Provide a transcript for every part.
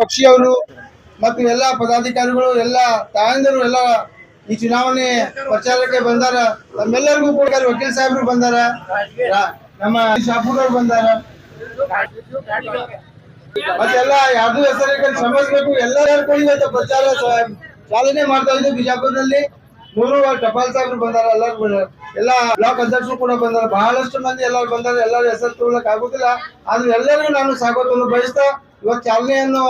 ಪಕ್ಷಿಯವರು ಮತ್ತು ಎಲ್ಲ ಪದಾಧಿಕಾರಿಗಳು ಎಲ್ಲ ತಾಯಂದಿರು ಎಲ್ಲ ಈ ಚುನಾವಣೆ ಪ್ರಚಾರಕ್ಕೆ ಬಂದಾರ. ನಮ್ಮೆಲ್ಲರಿಗೂ ಕೂಡ ವಕೀಲ್ ಸಾಹೇಬರು ಬಂದಾರ, ನಮ್ಮ ಶಾಪುರವ್ರು ಬಂದಾರ, ಮತ್ತೆಲ್ಲ ಯಾರ್ದು ಹೆಸರಿಗೆ ಶ್ರಮಿಸಬೇಕು. ಎಲ್ಲರೂ ಕೂಡ ಇವತ್ತು ಪ್ರಚಾರ ಚಾಲನೆ ಮಾಡ್ತಾ ಇದ್ದು. ಬಿಜಾಪುರದಲ್ಲಿ 100 ಟಪಾಲ್ ಸಾಹೇಬರು ಬಂದಾರ, ಎಲ್ಲರೂ ಎಲ್ಲ ಬ್ಲಾಕ್ ಅಧ್ಯಕ್ಷರು ಕೂಡ ಬಂದಾರ, ಬಹಳಷ್ಟು ಮಂದಿ ಎಲ್ಲರೂ ಬಂದಾರ. ಎಲ್ಲರೂ ಹೆಸರು ತಗೊಳ್ಳಕ್ ಆಗುದಿಲ್ಲ, ಆದ್ರೆ ಎಲ್ಲರಿಗೂ ನಾನು ಸ್ವಾಗತವನ್ನು ಬಯಸ್ತಾ ಇವತ್ತು ಚಾಲನೆಯನ್ನು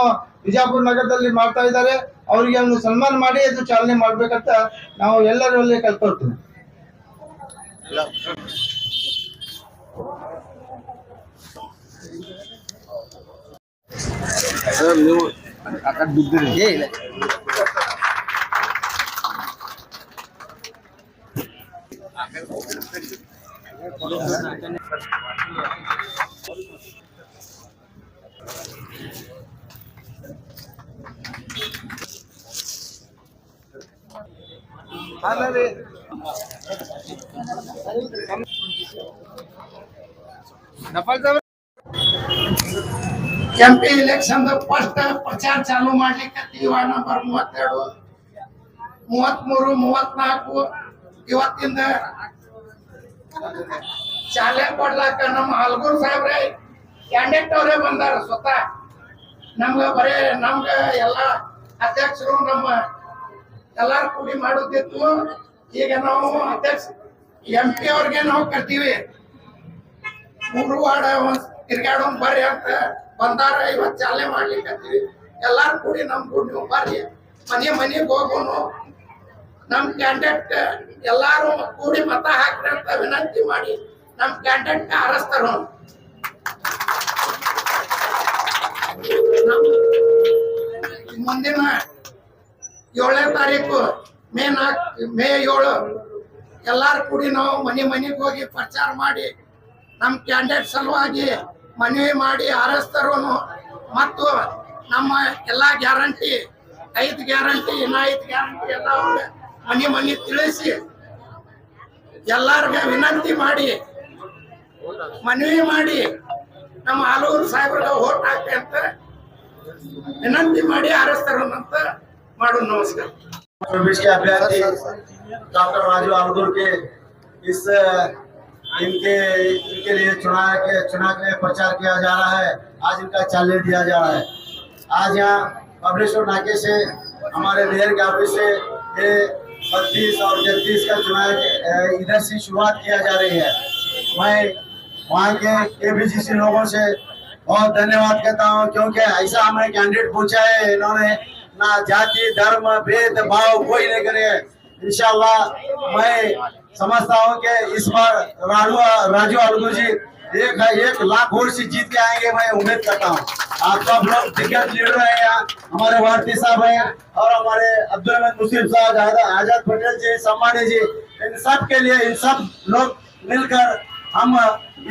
ಬಿಜಾಪುರ ನಗರದಲ್ಲಿ ಮಾಡ್ತಾ ಇದ್ದಾರೆ. ಅವರಿಗೆ ಒಂದು ಸನ್ಮಾನ ಮಾಡಿ ಅದು ಚಾಲನೆ ಮಾಡ್ಬೇಕಂತ ನಾವು ಎಲ್ಲರಲ್ಲಿ ಕಲ್ತ್ಕೊಳ್ತೀವಿ. ನೀವು ಎಂಪಿ ಇಲೆಕ್ಷನ್ ಫಸ್ಟ್ ಪ್ರಚಾರ ಚಾಲೂ ಮಾಡ್ಲಿಕ್ಕೆ ನಂಬರ್ 32, 33, 34 ಇವತ್ತಿಂದ ಚಾಲನೆ ಕೊಡ್ಲಾಕ ನಮ್ಮ ಹಲಗೂರು ಸಾಹೇಬ್ರೆ ಕ್ಯಾಂಡಿಡೇಟ್ ಅವರೇ ಬಂದಾರ. ಸ್ವತಃ ನಮ್ಗ ಎಲ್ಲ ಅಧ್ಯಕ್ಷರು ನಮ್ಮ ಎಲ್ಲಾರು ಕೂಡಿ ಮಾಡೋದಿತ್ತು. ಈಗ ನಾವು ಅಧ್ಯಕ್ಷ ಎಂಪಿ ಅವ್ರಿಗೆ ನಾವು ಕರ್ತೀವಿ, 3 ವಾರ್ಡ್ ತಿರ್ಗಾಡೋನ್ ಬರ್ರಿ ಅಂತ ಬಂದಾರ. ಇವತ್ತು ಚಾಲನೆ ಮಾಡ್ಲಿಕ್ಕೆ ಎಲ್ಲಾರು ಕೂಡಿ ನಮ್ ನೀವು ಬರ್ರಿ, ಮನೆಗೆ ಹೋಗೋನು, ನಮ್ ಕ್ಯಾಂಡಿಡೇಟ್ ಎಲ್ಲಾರು ಕೂಡಿ ಮತ ಹಾಕ್ರಿ ಅಂತ ವಿನಂತಿ ಮಾಡಿ ನಮ್ ಕ್ಯಾಂಡಿಡೇಟ್ ಆರಿಸ್ತಾರ. ಮುಂದಿನ 7ನೇ ತಾರೀಕು ಮೇ 7 ಎಲ್ಲಾರು ಕೂಡಿ ನಾವು ಮನೆಗೆ ಹೋಗಿ ಪ್ರಚಾರ ಮಾಡಿ ನಮ್ ಕ್ಯಾಂಡಿಡೇಟ್ ಸಲುವಾಗಿ ಮನವಿ ಮಾಡಿ ಆರಿಸ್ತಾರೋನು. ಮತ್ತು ನಮ್ಮ ಎಲ್ಲಾ ಗ್ಯಾರಂಟಿ 5 ಗ್ಯಾರಂಟಿ ಇನ್ನ 5 ಗ್ಯಾರಂಟಿ ಎಲ್ಲ ಮನೆ ತಿಳಿಸಿ ಎಲ್ಲಾರ್ಗ ವಿನಂತಿ ಮಾಡಿ ಮನವಿ ಮಾಡಿ ನಮ್ಮ ಹಲಗೂರು ಸಾಹೇಬ್ರಿಗೆ ವೋಟ್ ಹಾಕಿ ಅಂತ विनंती ಮಾಡಿ ಆರಿಸ್ತಾರಂತ ಮಾಡೋಣ। नमस्कार। के अभ्यर्थी डॉक्टर राजू आलगुर के इस इनके लिए चुनाव के लिए प्रचार किया जा रहा है। आज इनका चाले दिया जा रहा है। आज यहाँ पब्लिशर नाके से हमारे मेयर के ऑफिस से ये 32 और 33 का चुनाव इधर से शुरुआत किया जा रही है। मैं वहाँ के केबीसीसी लोगों से बहुत धन्यवाद कहता हूँ, क्योंकि ऐसा हमें कैंडिडेट पूछा है, इन्होंने ना जाति धर्म भेद भाव कोई नहीं करे। इंशाल्लाह मैं समझता हूँ कि इस बार राजू आलगुर जी 1 लाख वोट से जीत के आएंगे, मैं उम्मीद करता हूँ। आप सब लोग दिग्गज लीडर है यहाँ, हमारे वार्ती साहब है और हमारे अब्दुल रहमान मुस्लिम साहब, आजाद पटेल जी, सम्मानी जी, इन सब के लिए इन सब लोग मिलकर हम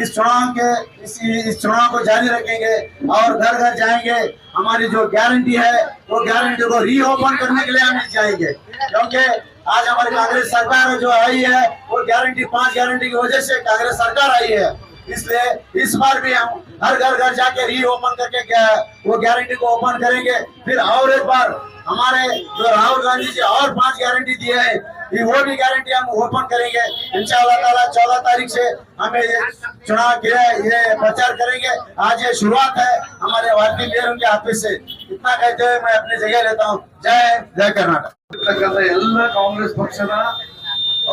इस चुनाव को जारी रखेंगे और घर घर जाएंगे। हमारी जो गारंटी है वो गारंटी को रीओपन करने के लिए हम जाएंगे, क्योंकि आज हमारी कांग्रेस सरकार जो आई है वो गारंटी 5 गारंटी की वजह से कांग्रेस सरकार आई है। इसलिए इस बार भी हम हर घर जाके रीओपन करके वो गारंटी को ओपन करेंगे। फिर और एक बार हमारे जो राहुल गांधी जी और 5 गारंटी दिए हैं, वो भी गारंटी हम ओपन करेंगे इंशाअल्लाह ताला। 14 तारीख से हमें ये चुनाव के ये प्रचार करेंगे। आज ये शुरुआत है हमारे वार्डी मेयर के ऑफिस से। इतना कहते हुए मैं अपनी जगह लेता हूँ। जय कर्नाटक। ಎಲ್ಲ ಕಾಂಗ್ರೆಸ್ ಪಕ್ಷದ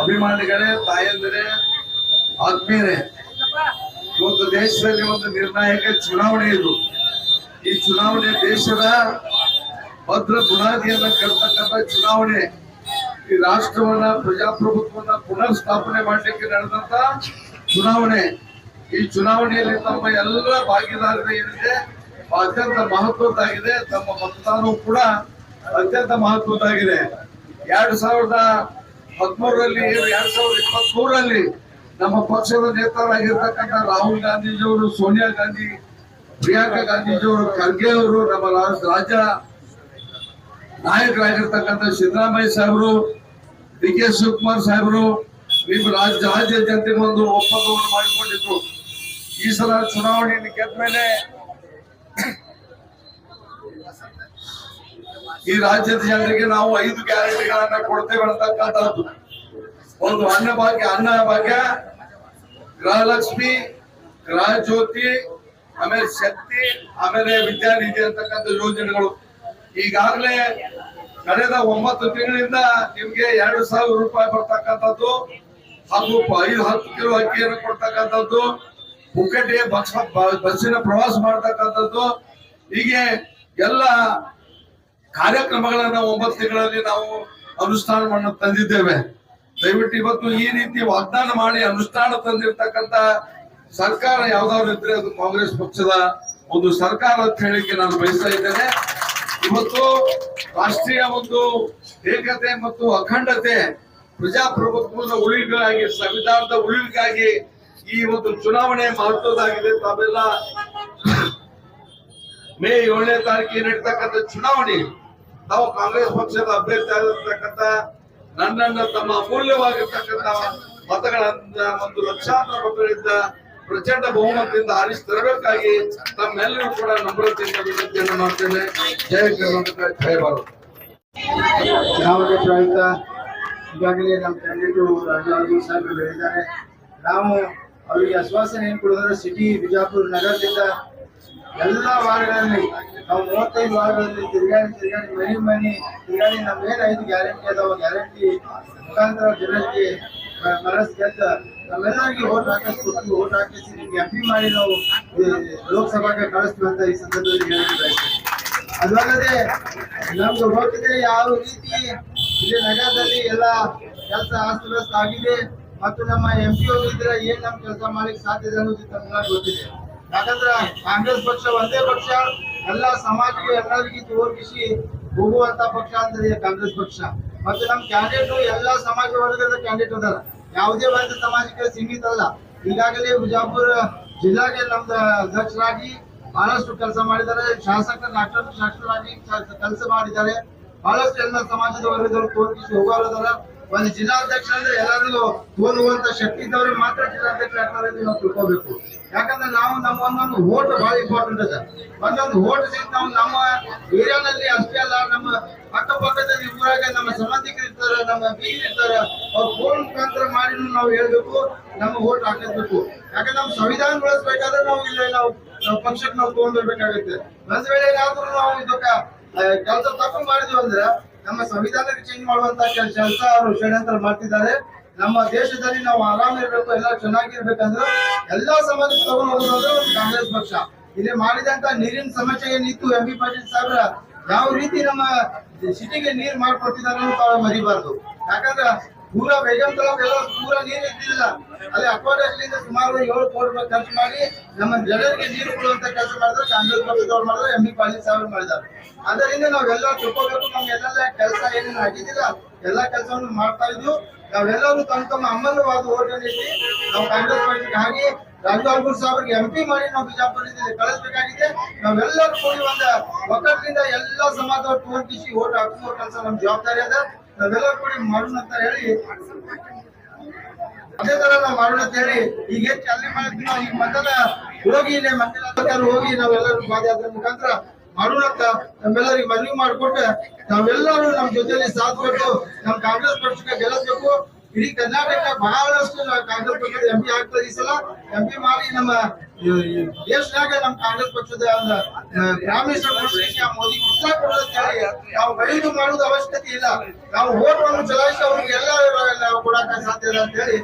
ಅಭಿಮಾನಿಗಳೇ, ತಾಯಂದಿರೇ, ಆತ್ಮೀಯರೇ, ಇವತ್ತು ದೇಶದಲ್ಲಿ ಒಂದು ನಿರ್ಣಾಯಕ ಚುನಾವಣೆ ಇದು. ಈ ಚುನಾವಣೆ ದೇಶದ ಭದ್ರ ಬುನಾದಿಯನ್ನ ಕರ್ತಕ್ಕಂಥ ಚುನಾವಣೆ. ಈ ರಾಷ್ಟ್ರವನ್ನ, ಪ್ರಜಾಪ್ರಭುತ್ವವನ್ನ ಪುನರ್ ಸ್ಥಾಪನೆ ಮಾಡಲಿಕ್ಕೆ ನಡೆದಂತ ಚುನಾವಣೆ. ಈ ಚುನಾವಣೆಯಲ್ಲಿ ತಮ್ಮ ಎಲ್ಲ ಭಾಗಿದಾರರು ಏನಿದೆ ಅತ್ಯಂತ ಮಹತ್ವದ್ದಾಗಿದೆ. ತಮ್ಮ ಮತದಾನವು ಕೂಡ ಅತ್ಯಂತ ಮಹತ್ವದ್ದಾಗಿದೆ. 2013ರಲ್ಲಿ 2023ರಲ್ಲಿ ನಮ್ಮ ಪಕ್ಷದ ನೇತಾರರಾಗಿರ್ತಕ್ಕಂಥ ರಾಹುಲ್ ಗಾಂಧೀಜಿಯವರು, ಸೋನಿಯಾ ಗಾಂಧಿ, ಪ್ರಿಯಾಂಕಾ ಗಾಂಧೀಜಿಯವರು, ಖರ್ಗೆ ಅವರು, ನಮ್ಮ ರಾಜ್ಯ ನಾಯಕರಾಗಿರ್ತಕ್ಕಂಥ ಸಿದ್ದರಾಮಯ್ಯ ಸಾಹೇಬರು, ಡಿ ಕೆ ಶಿವಕುಮಾರ್ ಸಾಹೇಬರು ನಿಮ್ಮ ರಾಜ್ಯ ಜನತೆಗೆ ಒಂದು ಒಪ್ಪಂದವನ್ನು ಮಾಡಿಕೊಂಡಿದ್ರು. ಈ ಸಲ ಚುನಾವಣೆಯನ್ನು ಗೆದ್ದ ಮೇಲೆ ಈ ರಾಜ್ಯದ ಜನರಿಗೆ ನಾವು 5 ಗ್ಯಾರಂಟಿಗಳನ್ನ ಕೊಡ್ತೇವೆ ಅಂತಕ್ಕಂಥದ್ದು. ಒಂದು ಅನ್ನ ಭಾಗ್ಯ, ಗೃಹಲಕ್ಷ್ಮಿ, ಗೃಹ ಜ್ಯೋತಿ, ಆಮೇಲೆ ಶಕ್ತಿ, ಆಮೇಲೆ ವಿದ್ಯಾನಿಧಿ ಅಂತಕ್ಕಂಥ ಯೋಜನೆಗಳು. ಈಗಾಗಲೇ ಕಳೆದ 9 ತಿಂಗಳಿಂದ ನಿಮ್ಗೆ 2,000 ರೂಪಾಯಿ ಬರ್ತಕ್ಕಂಥದ್ದು ಹಾಗೂ 5-10 ಕಿಲೋ ಅಕ್ಕಿಯನ್ನು ಕೊಡ್ತಕ್ಕಂಥದ್ದು, ಪುಕ್ಕಟೆ ಬಸ್ಸಿನ ಪ್ರವಾಸ ಮಾಡ್ತಕ್ಕಂಥದ್ದು, ಹೀಗೆ ಎಲ್ಲ ಕಾರ್ಯಕ್ರಮಗಳನ್ನ 9 ತಿಂಗಳಲ್ಲಿ ನಾವು ಅನುಷ್ಠಾನವನ್ನು ತಂದಿದ್ದೇವೆ. ದಯವಿಟ್ಟು ಇವತ್ತು ಈ ರೀತಿ ವಾಗ್ದಾನ ಮಾಡಿ ಅನುಷ್ಠಾನ ತಂದಿರ್ತಕ್ಕಂಥ ಸರ್ಕಾರ ಯಾವ್ದಾದ್ರು ಇದ್ರೆ ಅದು ಕಾಂಗ್ರೆಸ್ ಪಕ್ಷದ ಒಂದು ಸರ್ಕಾರ ಅಂತ ಹೇಳಿಕೆ ನಾನು ಬಯಸ್ತಾ ಇದ್ದೇನೆ. ಇವತ್ತು ರಾಷ್ಟ್ರೀಯ ಒಂದು ಏಕತೆ ಮತ್ತು ಅಖಂಡತೆ, ಪ್ರಜಾಪ್ರಭುತ್ವದ ಉಳಿವಿಗಾಗಿ, ಸಂವಿಧಾನದ ಉಳಿವಿಗಾಗಿ ಈ ಒಂದು ಚುನಾವಣೆ ಮಹತ್ವದಾಗಿದೆ. ತಾವೆಲ್ಲ ಮೇ 7ನೇ ತಾರೀಕಿಗೆ ನಡೀತಕ್ಕಂಥ ಚುನಾವಣೆ ನಾವು ಕಾಂಗ್ರೆಸ್ ಪಕ್ಷದ ಅಭ್ಯರ್ಥಿ ಆಗಿರ್ತಕ್ಕಂಥ ನನ್ನನ್ನ ತಮ್ಮ ಅಮೂಲ್ಯವಾಗಿರ್ತಕ್ಕಂಥ ಮತಗಳನ್ನ ಒಂದು ಲಕ್ಷಾಂತರ ಮತಗಳಿಂದ ಪ್ರಚಂಡ ಬಹುಮತದಿಂದ ಆರಿಸಿ ತರಬೇಕಾಗಿ ತಮ್ಮೆಲ್ಲರೂ ಕೂಡ ನಮ್ರತೆಯಿಂದ ವಿನಂತಿಯನ್ನು ಮಾಡ್ತೇನೆ. ಜಯ ಕರ್ನಾಟಕ, ಜಯ ಭಾರತ. ಚುನಾವಣೆ ಪ್ರಯುಕ್ತ ಈಗಾಗಲೇ ನಮ್ಮ ಕ್ಯಾಂಡಿಡೇಟು ರಾಜು ಸಾಹೇಬರು ಹೇಳಿದ್ದಾರೆ. ನಾವು ಅವರಿಗೆ ಆಶ್ವಾಸನೆ ಏನು ಕೊಡೋದ್ರೆ ಸಿಟಿ ಬಿಜಾಪುರ ನಗರದಿಂದ ಎಲ್ಲ ವಾರ್ಡ್ಗಳಲ್ಲಿ ನಾವು 35 ವಾರ್ಡ್ಗಳಲ್ಲಿ ತಿರುಗಾಡಿ ಮನೆ ತಿರುಗಾಡಿ ನಮ್ಮೇನು 5 ಗ್ಯಾರಂಟಿ ಅದಾವ, ಗ್ಯಾರಂಟಿ ಮುಖಾಂತರ ಜನರಿಗೆ ಮನಸ್ಸು ಗೆದ್ದ ನಾವೆಲ್ಲರಿಗೆ ಓಟ್ ಹಾಕಿಸ್ಕೊಟ್ಟು ಓಟ್ ಹಾಕಿಸಿ ನಿಮ್ಗೆ MP ಮಾಡಿ ನಾವು ಲೋಕಸಭಾಗೆ ಕಳಿಸ್ತೀವಿ ಅಂತ ಈ ಸಂದರ್ಭದಲ್ಲಿ ಹೇಳಿದ್ದಾರೆ. ಅದಲ್ಲದೆ ನಮ್ಗೆ ಹೋಗಿದೆ ಯಾವ ರೀತಿ ಇಲ್ಲಿ ನಗರದಲ್ಲಿ ಎಲ್ಲ ಕೆಲಸ ಅಸ್ತವ್ಯಸ್ತ ಆಗಿದೆ ಮತ್ತು ನಮ್ಮ MP ಇದ್ರೆ ಏನ್ ನಮ್ ಕೆಲಸ ಮಾಡ್ಲಿಕ್ಕೆ ಸಾಧ್ಯ ಇದೆ ಅನ್ನೋದು ತಮ್ಮೆಲ್ಲರಿಗೂ ಗೊತ್ತಿದೆ. ಯಾಕಂದ್ರೆ ಕಾಂಗ್ರೆಸ್ ಪಕ್ಷ ಒಂದೇ ಪಕ್ಷ, ಎಲ್ಲಾ ಸಮಾಜಕ್ಕೆ ಎಲ್ಲರಿಗೂ ತೋರ್ಗಿಸಿ ಹೋಗುವಂತ ಪಕ್ಷ ಅಂದ್ರೆ ಕಾಂಗ್ರೆಸ್ ಪಕ್ಷ. ಮತ್ತು ನಮ್ ಕ್ಯಾಂಡಿಡೇಟ್ ಎಲ್ಲಾ ಸಮಾಜ ವರ್ಗದ ಕ್ಯಾಂಡಿಡೇಟ್ ಅದಾರ, ಯಾವುದೇ ವರ್ಗ ಸಮಾಜಕ್ಕೆ ಸೀಮಿತ ಅಲ್ಲ. ಈಗಾಗಲೇ ಬಿಜಾಪುರ ಜಿಲ್ಲಾಗೆ ನಮ್ದು ಅಧ್ಯಕ್ಷರಾಗಿ ಬಹಳಷ್ಟು ಕೆಲಸ ಮಾಡಿದ್ದಾರೆ, ಶಾಸಕರಾಗಿ ಕೆಲಸ ಮಾಡಿದ್ದಾರೆ. ಬಹಳಷ್ಟು ಎಲ್ಲ ಸಮಾಜದ ವರ್ಗದವರು ತೋರ್ಗಿಸಿ ಹೋಗೋರದಾರ. ಒಂದು ಜಿಲ್ಲಾಧ್ಯಕ್ಷ ಅಂದ್ರೆ ಎಲ್ಲರಿಗೂ ತೋರುವಂತ ಶಕ್ತಿ ಇದ್ದವ್ರಿಗೆ ಮಾತ್ರ ಜಿಲ್ಲಾಧ್ಯಕ್ಷ ಆಗ್ತಾರೆ ಅಂತ ನಾವು ತಿಳ್ಕೋಬೇಕು. ಯಾಕಂದ್ರೆ ನಾವು ನಮ್ಮ ಒಂದೊಂದು ವೋಟ್ ಬಹಳ ಇಂಪಾರ್ಟೆಂಟ್ ಇದೆ. ಒಂದೊಂದು ವೋಟ್ ಸಿಕ್ಕ ನಾವು ನಮ್ಮ ಏರಿಯಾನಲ್ಲಿ ಅಷ್ಟೇ ಅಲ್ಲ, ನಮ್ಮ ಅಕ್ಕಪಕ್ಕದಲ್ಲಿ ಊರಾಗ ನಮ್ಮ ಸಂಬಂಧಿಕರು ಇರ್ತಾರೆ, ನಮ್ಮ ಬೀಗರು ಇರ್ತಾರೆ, ಅವ್ರ ಫೋನ್ ಮುಖಾಂತರ ಮಾಡಿ ನಾವು ಹೇಳ್ಬೇಕು, ನಮ್ಮ ವೋಟ್ ಹಾಕಿಸ್ಬೇಕು. ಯಾಕಂದ್ರೆ ನಮ್ಮ ಸಂವಿಧಾನ ಬಳಸ್ಬೇಕಾದ್ರೆ ನಾವು ಇಲ್ಲ ನಾವು ಪಕ್ಷಕ್ಕೆ ನಾವು ತಗೊಂಡ್ಬರ್ಬೇಕಾಗುತ್ತೆ. ಒಂದ್ ವೇಳೆ ಏನಾದ್ರೂ ನಾವು ಇದಕ್ಕ ಕೆಲಸ ತಪ್ಪು ಮಾಡಿದ್ವಿ ಅಂದ್ರೆ ನಮ್ಮ ಸಂವಿಧಾನಕ್ಕೆ ಚೇಂಜ್ ಮಾಡುವಂತ ಕೆಲಸ ಅವರು ಷಡ್ಯಂತ್ರ ಮಾಡ್ತಿದ್ದಾರೆ. ನಮ್ಮ ದೇಶದಲ್ಲಿ ನಾವು ಆರಾಮಿರ್ಬೇಕು, ಎಲ್ಲ ಚೆನ್ನಾಗಿರ್ಬೇಕಂದ್ರೆ ಎಲ್ಲಾ ಸಮಾಜಕ್ಕೆ ತಗೊಂಡು ಹೋಗೋದಂದ್ರೆ ಒಂದು ಕಾಂಗ್ರೆಸ್ ಪಕ್ಷ. ಇಲ್ಲಿ ಮಾಡಿದಂತ ನೀರಿನ ಸಮಸ್ಯೆ ಏನಿತ್ತು, MP ಪಾಟೀಲ್ ಸಾಹೇಬ್ರ ಯಾವ ರೀತಿ ನಮ್ಮ ಸಿಟಿಗೆ ನೀರ್ ಮಾಡ್ಕೊಡ್ತಿದ್ದಾರೆ ಅಂತ ತಾವು ಮರಿಬಾರ್ದು. ಯಾಕಂದ್ರೆ ಪೂರಾ ಬೇಗಂ ತಲಾವ್ ಎಲ್ಲ ಪೂರಾ ನೀರು ಇದ್ದಿಲ್ಲ, ಅಲ್ಲಿ ಅಕ್ವಾಡಕ್ಲಿಂದ ಸುಮಾರು 7 ಕೋಟಿ ರೂಪಾಯಿ ಖರ್ಚು ಮಾಡಿ ನಮ್ಮ ಜನರಿಗೆ ನೀರು ಕೊಡುವಂತ ಕೆಲಸ ಮಾಡಿದ್ರೆ ಕಾಂಗ್ರೆಸ್ ಪಕ್ಷದವ್ರು ಮಾಡಿದ್ರೆ MP ಪಾಟೀಲ್ ಸಾಹೇಬ್ರು ಮಾಡಿದ್ದಾರೆ. ಅದರಿಂದ ನಾವೆಲ್ಲ ತಿಳ್ಕೋಬೇಕು, ನಮ್ಗೆಲ್ಲ ಕೆಲಸ ಏನೇನು ಆಗಿದ್ದಿಲ್ಲ ಎಲ್ಲಾ ಕೆಲಸವನ್ನು ಮಾಡ್ತಾ ಇದ್ವು. ನಾವೆಲ್ಲರೂ ತಮ್ಮ ಅಮೂಲ್ಯವಾದ ಓಟನ್ನು ಇಟ್ಟು ನಾವು ಕಾಂಗ್ರೆಸ್ ಪಕ್ಷಕ್ಕೆ ಹಾಕಿ ರಾಜು ಸಾಹೇಬ್ರಿಗೆ MP ಮಾಡಿ ನಾವು ಬಿಜಾಪುರದಿಂದ ಕಳಿಸ್ಬೇಕಾಗಿದೆ. ನಾವೆಲ್ಲರೂ ಕೂಡಿ ಒಂದು ಒಕ್ಕಟ್ಟಿನಿಂದ ಎಲ್ಲಾ ಸಮಾಜದವ್ರು ತೋರ್ಗಿಸಿ ಓಟ್ ಹಾಕುವ ಕೆಲಸ ನಮ್ ಜವಾಬ್ದಾರಿ ಅದ. ನಾವೆಲ್ಲರೂ ಕೂಡಿ ಮಾಡೋಣ ಅಂತ ಹೇಳಿ ಅದೇ ತರ ನಾವು ಮಾಡೋಣ ಅಂತ ಹೇಳಿ ಈಗ ಹೆಚ್ಚು ಅಲ್ಲಿ ಮಾಡಿದ್ವಿ. ನಾವು ಈಗ ಮೊದಲ ಹೋಗಿ ಹೋಗಿ ನಾವೆಲ್ಲರೂ ಪಾದಯಾತ್ರೆ ಮುಖಾಂತರ ಮಾಡೋಣ ಅಂತ ನಮ್ಮೆಲ್ಲರಿಗೆ ಮನವಿ ಮಾಡಿಕೊಟ್ಟು ನಾವೆಲ್ಲರೂ ನಮ್ ಜೊತೆಲಿ ಸಾಥ್ ಕೊಟ್ಟು ನಮ್ ಕಾಂಗ್ರೆಸ್ ಪಕ್ಷಕ್ಕೆ ಗೆಲ್ಲಿಸ್ಬೇಕು. ಇಡೀ ಕರ್ನಾಟಕ ಬಹಳಷ್ಟು ಕಾಂಗ್ರೆಸ್ ಪಕ್ಷದ MP ಆಗ್ತದೆ. ಈ ಸಲ MP ಮಾಡಿ ನಮ್ಮ ದೇಶದಾಗ ನಮ್ ಕಾಂಗ್ರೆಸ್ ಪಕ್ಷದ ಗ್ರಾಮೀಣ ಮೋದಿ ಉತ್ಸಾಹ ಕೊಡೋದಂತ ಹೇಳಿ ನಾವು ಖರೀದಿ ಮಾಡುವುದು ಅವಶ್ಯಕತೆ ಇಲ್ಲ. ನಾವು ವೋಟ್ ಅನ್ನು ಚಲಾಯಿಸಿ ಅವ್ರಿಗೆ ಎಲ್ಲ ನಾವು ಕೊಡಾಕ ಸಾಧ್ಯ ಇಲ್ಲ ಅಂತ ಹೇಳಿ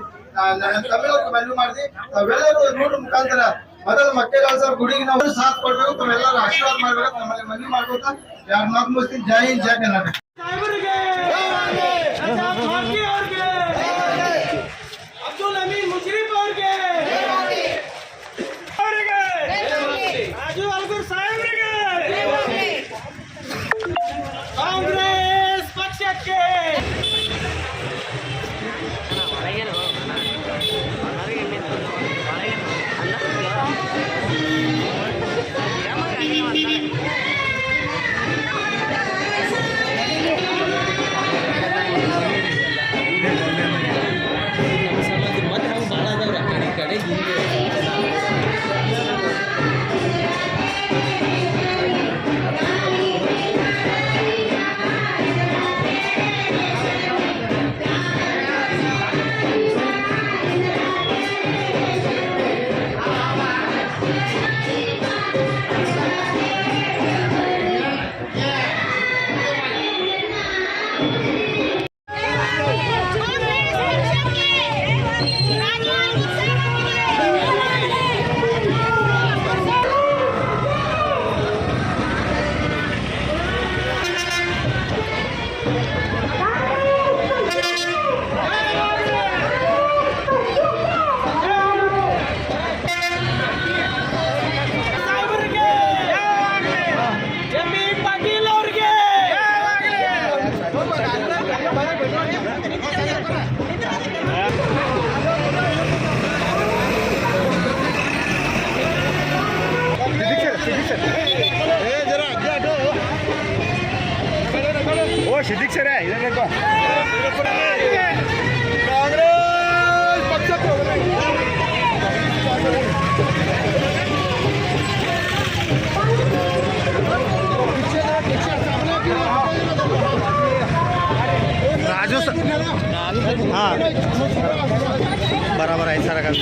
ತಮ್ಮೆಲ್ಲರಿಗೂ ಮನವಿ ಮಾಡಿದ್ವಿ. ನಾವೆಲ್ಲರೂ ನೋಡು ಮುಖಾಂತರ ಮೊದಲು ಮಕ್ಕಳ ಸರ್ ಗುಡಿಗೆ ನಾವು ಸಾಥ್ ಕೊಡ್ಬೇಕು, ತಾವೆಲ್ಲರೂ ಆಶೀರ್ವಾದ ಮಾಡ್ಬೇಕು, ನಮ್ಮಲ್ಲಿ ಮನವಿ ಮಾಡ್ಬೇಕು. ಯಾರು ಮಾತು ಮುಗಿಸ್ತೀನಿ. ಜೈ ಹಿಂದ್, ಜೈ ಕರ್ನಾಟಕ. ಅಬ್ದುಲ್ ಅಮೀನ್ ಮುಷರೀಫ್ ಅವ್ರಿಗೆ, ರಾಜು ಅಲ್ಗೂರ್ ಸಾಹೇಬ್ರಿಗೆ, ಕಾಂಗ್ರೆಸ್ ಸಾಹೇಬರಿಗೆ ಎಂ.ಬಿ. ಪಾಟೀಲ್ ಅವರಿಗೆ सिद्दीक सर है इधर देखो राजू सर हाँ बराबर है सारा काम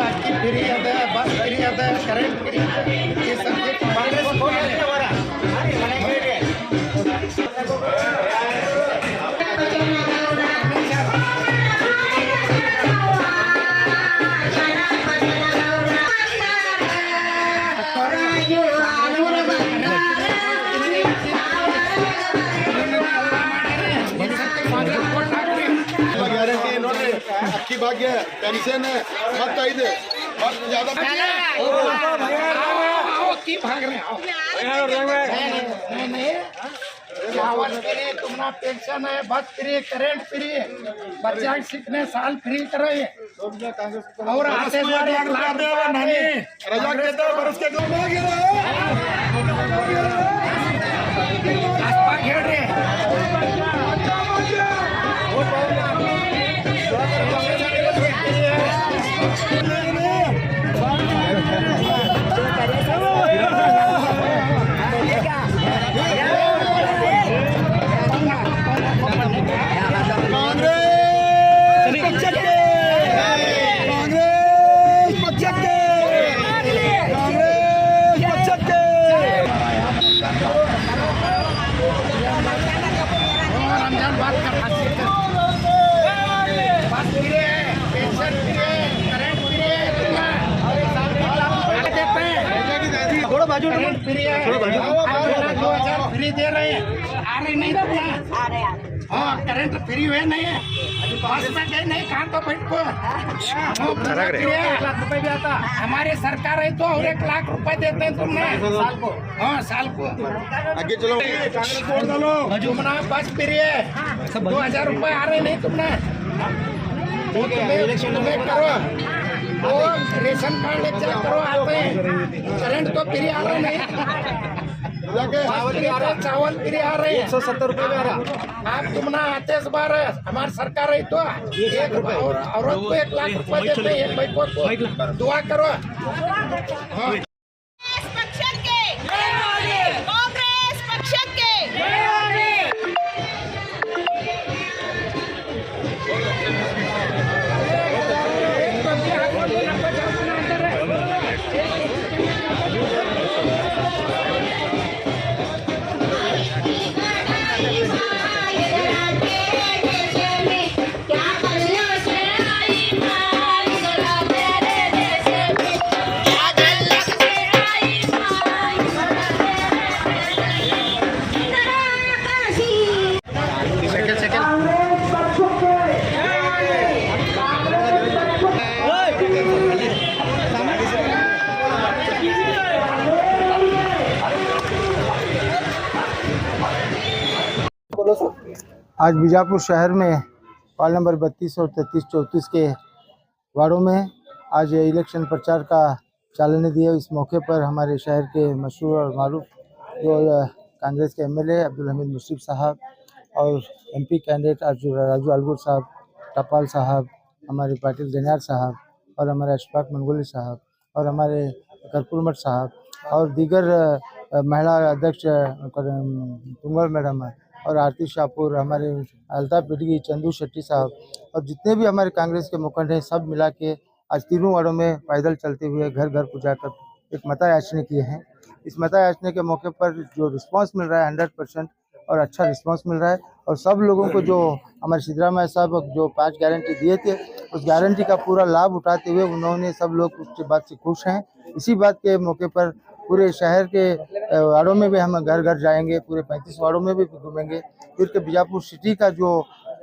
ಅಕ್ಕಿ ಫ್ರೀ ಅದ ಬಸ್ ಫ್ರೀ ಅದ ಕರೆಂಟ್ ಫ್ರೀ ಈ ಸಬ್ಜೆಕ್ಟ್ ಗ್ಯಾರಂಟಿ ನೋಡ್ರಿ ಅಕ್ಕಿ ಭಾಗ್ಯ ಪೆನ್ಷನ್ ಮತ್ತ ಇದು की भाग रहे हो नहीं चावल फ्री तुम्हारा पेंशन है बस फ्री करेंट फ्री बच्चा सीखने साल फ्री करे और आते बार 1 लाख रजा देता बरस के दो खेल रहे रमजान बात का बस फ्री है पेंशन फ्री है करेंट फ्री है थोड़ा बाजू फ्री है 2000 फ्री दे रहे हैं आ रहे नहीं तो आ रहे हाँ करेंट फ्री हुए नहीं है बस में गए नहीं कहाँ तो बैठ को रुपए भी आता हमारी सरकार है तो और 1 लाख रुपए देते हैं तुमने साल को हाँ साल को आगे चलो जुमना बस फ्री है 2000 रुपए आ रहे नहीं तुमने वो तुम्हें करो वो रेशन कार्ड ले चेक करो आते हैं करेंट तो फ्री आ रहे नहीं चावल फ्री आ रहे हैं 170 रुपए में आ रहा आप तुमना आते इस बार हमारी सरकार है तो 1 रुपए और औरत को 1 लाख रुपए देते हैं एक भाई को दुआ करो हाँ ಪಕ್ಷಕ್ಕೆ ಕಾಂಗ್ರೆಸ್ ಪಕ್ಷಕ್ಕೆ क्या आज बीजापुर शहर में वार्ड नंबर 32 और 33, 34 के वार्डों में आज इलेक्शन प्रचार का चालने दिए। इस मौके पर हमारे शहर के मशहूर और मारूफ जो कांग्रेस के एमएलए अब्दुल हमीद मुश्रिफ साहब और एमपी कैंडिडेट राजू अलगुर साहब, टपाल साहब, हमारे पाटिल गनियार साहब और हमारे अशफाक मंगोली साहब और हमारे कर्पूर मठ साहब और दीगर महिला अध्यक्ष तुंगल मैडम और आरती शाहपुर, हमारे अल्ताफ पिडगी, चंदू शेट्टी साहब और जितने भी हमारे कांग्रेस के मुखंड हैं सब मिला के आज तीनों वार्डों में पैदल चलते हुए घर घर को जाकर एक मता याचना किए हैं। इस मता याचना के मौके पर जो रिस्पांस मिल रहा है 100% और अच्छा रिस्पांस मिल रहा है और सब लोगों को जो हमारे सिद्धरामैया साहब जो 5 गारंटी दिए थे उस गारंटी का पूरा लाभ उठाते हुए उन्होंने सब लोग उसके बात से खुश हैं। इसी बात के मौके पर पूरे शहर के वार्डों में भी हम घर घर जाएंगे, पूरे 35 वार्डों में भी घूमेंगे। फिर के बीजापुर सिटी का जो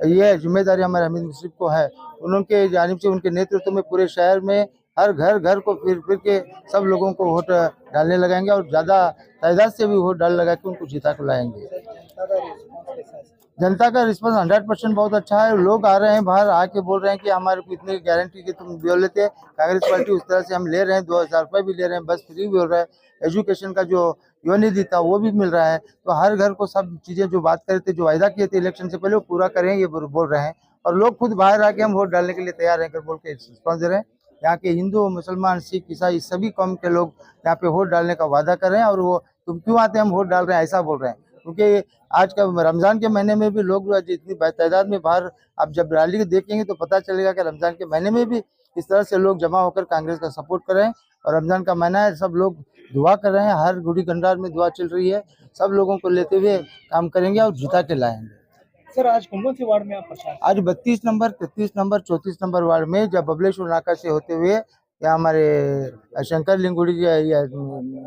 ये जिम्मेदारी हमारे हमीद मुश्रिफ को है, उनके जानिब से उनके नेतृत्व में पूरे शहर में हर घर को फिर के सब लोगों को वोट डालने लगाएंगे और ज़्यादा तादाद से भी वोट डाल लगा के उनको जीता को लाएंगे। जनता का रिस्पांस 100% बहुत अच्छा है। लोग आ रहे हैं बाहर आके बोल रहे हैं कि हमारे को इतने गारंटी की तुम बोल लेते हैं, कांग्रेस पार्टी उस तरह से हम ले रहे हैं, 2000 रुपये भी ले रहे हैं, बस फ्री भी हो रहा है, एजुकेशन का जो युवनिधि था वो भी मिल रहा है। तो हर घर को सब चीज़ें जो बात करे थे, जो वायदा किए थे इलेक्शन से पहले वो पूरा करें ये बोल रहे हैं और लोग खुद बाहर आके हम वोट डालने के लिए तैयार हैं कर बोल के रिस्पॉन्स दे रहे हैं। यहाँ के हिंदू, मुसलमान, सिख, ईसाई सभी कौम के लोग यहाँ पे वोट डालने का वादा कर रहे हैं और वो तुम क्यों आते हैं हम वोट डाल रहे हैं ऐसा बोल रहे हैं। क्योंकि आज का रमज़ान के महीने में भी लोग इतनी तादाद में बाहर आप जब रैली देखेंगे तो पता चलेगा कि रमज़ान के महीने में भी इस तरह से लोग जमा होकर कांग्रेस का सपोर्ट कर रहे हैं और रमज़ान का महीना है, सब लोग दुआ कर रहे हैं, हर गुड़ी गंडार में दुआ चल रही है, सब लोगों को लेते हुए काम करेंगे और जिता के लाएंगे। सर आज कौन से वार्ड में आप प्रचार? आज 32 नंबर, 33 नंबर, 34 नंबर वार्ड में जब बबलेश्वर नाका से होते हुए या हमारे शंकर लिंगुड़ी या